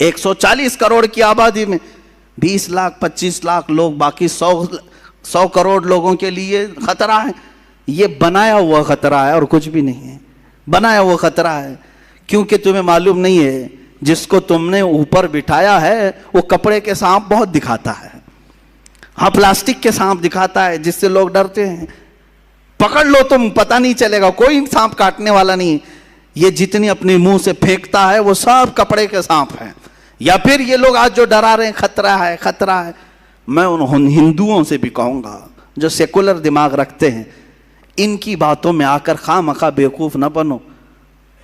140 کروڑ کی آبادی میں 20 لاکھ 25 لاکھ لوگ، باقی 100 کروڑ لوگوں کے لیے خطرہ ہے. یہ بنایا ہوا خطرہ ہے اور کچھ بھی نہیں ہے. بنایا ہوا خطرہ ہے کیونکہ تمہیں معلوم نہیں ہے جس کو تم نے اوپر بٹھایا ہے وہ کپڑے کے سانپ بہت دکھاتا ہے. ہاں پلاسٹک کے سانپ دکھاتا ہے جس سے لوگ ڈرتے ہیں. پکڑ لو تم، پتہ نہیں چلے گا، کوئی سانپ کاٹنے والا نہیں. یہ جتنی اپنے منہ سے پھینکتا ہے وہ سب کپڑے کے سانپ ہیں. یا پھر یہ لوگ آج جو ڈرا رہے ہیں خطرہ ہے خطرہ ہے، میں ان ہندوؤں سے بھی کہوں گا جو سیکولر دماغ رکھتے ہیں، ان کی باتوں میں آ کر خواہ مخواہ بیوقوف نہ بنو.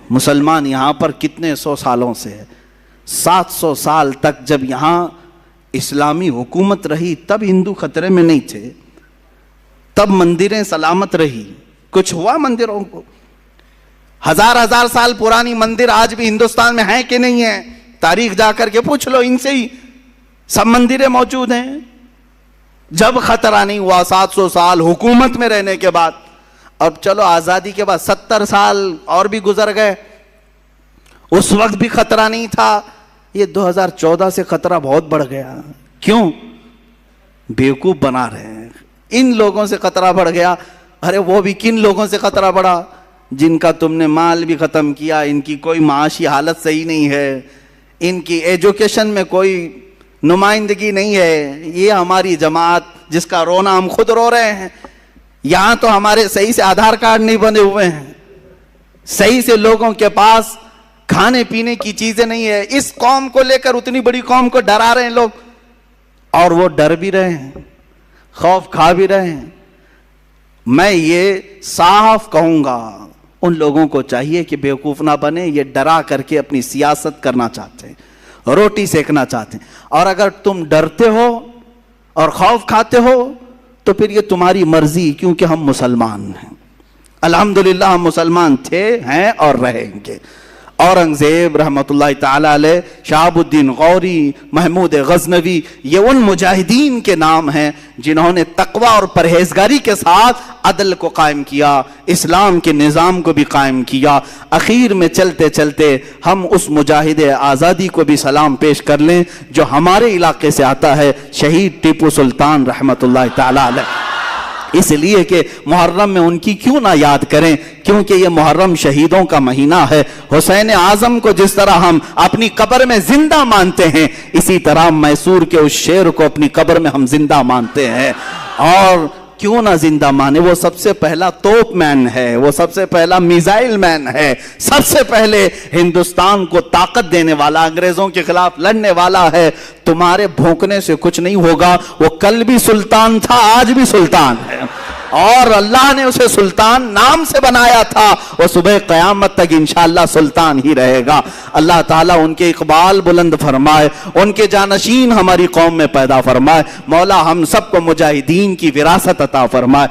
مسلمان یہاں پر کتنے 100 سالوں سے ہے، 700 سال تک جب یہاں اسلامی حکومت رہی تب ہندو خطرے میں نہیں تھے، تب مندریں سلامت رہی. کچھ ہوا مندروں کو؟ ہزار سال پرانی مندر آج بھی ہندوستان میں ہیں کہ نہیں ہیں؟ تاریخ جا کر کے پوچھ لو ان سے ہی، سب مندریں موجود ہیں. جب خطرہ نہیں ہوا 700 سال حکومت میں رہنے کے بعد، اب چلو آزادی کے بعد 70 سال اور بھی گزر گئے، اس وقت بھی خطرہ نہیں تھا. یہ 2014 سے خطرہ بہت بڑھ گیا. کیوں؟ بیوقوف بنا رہے ہیں. ان لوگوں سے خطرہ بڑھ گیا. ارے وہ بھی کن لوگوں سے خطرہ بڑھا؟ جن کا تم نے مال بھی ختم کیا، ان کی کوئی معاشی حالت صحیح نہیں ہے، ان کی ایجوکیشن میں کوئی نمائندگی نہیں ہے. یہ ہماری جماعت جس کا رونا ہم خود رو رہے ہیں. یہاں تو ہمارے صحیح سے آدھار کارڈ نہیں بنے ہوئے ہیں، صحیح سے لوگوں کے پاس کھانے پینے کی چیزیں نہیں ہے. اس قوم کو لے کر اتنی بڑی قوم کو ڈرا رہے ہیں لوگ، اور وہ ڈر بھی رہے ہیں، خوف کھا بھی رہے ہیں. میں یہ صاف کہوں گا ان لوگوں کو چاہیے کہ بیوقوف نہ بنے. یہ ڈرا کر کے اپنی سیاست کرنا چاہتے ہیں، روٹی سیکنا چاہتے ہیں. اور اگر تم ڈرتے ہو اور خوف کھاتے ہو تو پھر یہ تمہاری مرضی، کیونکہ ہم مسلمان ہیں. الحمدللہ ہم مسلمان تھے، ہیں اور رہیں گے. اورنگزیب رحمت اللہ تعالی علیہ، شہاب الدین غوری، محمود غزنوی، یہ ان مجاہدین کے نام ہیں جنہوں نے تقوی اور پرہیزگاری کے ساتھ عدل کو قائم کیا، اسلام کے نظام کو بھی قائم کیا. اخیر میں چلتے چلتے ہم اس مجاہد آزادی کو بھی سلام پیش کر لیں جو ہمارے علاقے سے آتا ہے، شہید ٹیپو سلطان رحمت اللہ تعالی علیہ. اس لیے کہ محرم میں ان کی کیوں نہ یاد کریں، کیونکہ یہ محرم شہیدوں کا مہینہ ہے. حسین اعظم کو جس طرح ہم اپنی قبر میں زندہ مانتے ہیں، اسی طرح میسور کے اس شیر کو اپنی قبر میں ہم زندہ مانتے ہیں. اور کیوں نہ زندہ مانے، وہ سب سے پہلا توپ مین ہے، وہ سب سے پہلا میزائل مین ہے، سب سے پہلے ہندوستان کو طاقت دینے والا، انگریزوں کے خلاف لڑنے والا ہے. تمہارے بھونکنے سے کچھ نہیں ہوگا. وہ کل بھی سلطان تھا، آج بھی سلطان ہے، اور اللہ نے اسے سلطان نام سے بنایا تھا. وہ صبح قیامت تک انشاءاللہ سلطان ہی رہے گا. اللہ تعالیٰ ان کے اقبال بلند فرمائے، ان کے جانشین ہماری قوم میں پیدا فرمائے. مولا ہم سب کو مجاہدین کی وراثت عطا فرمائے.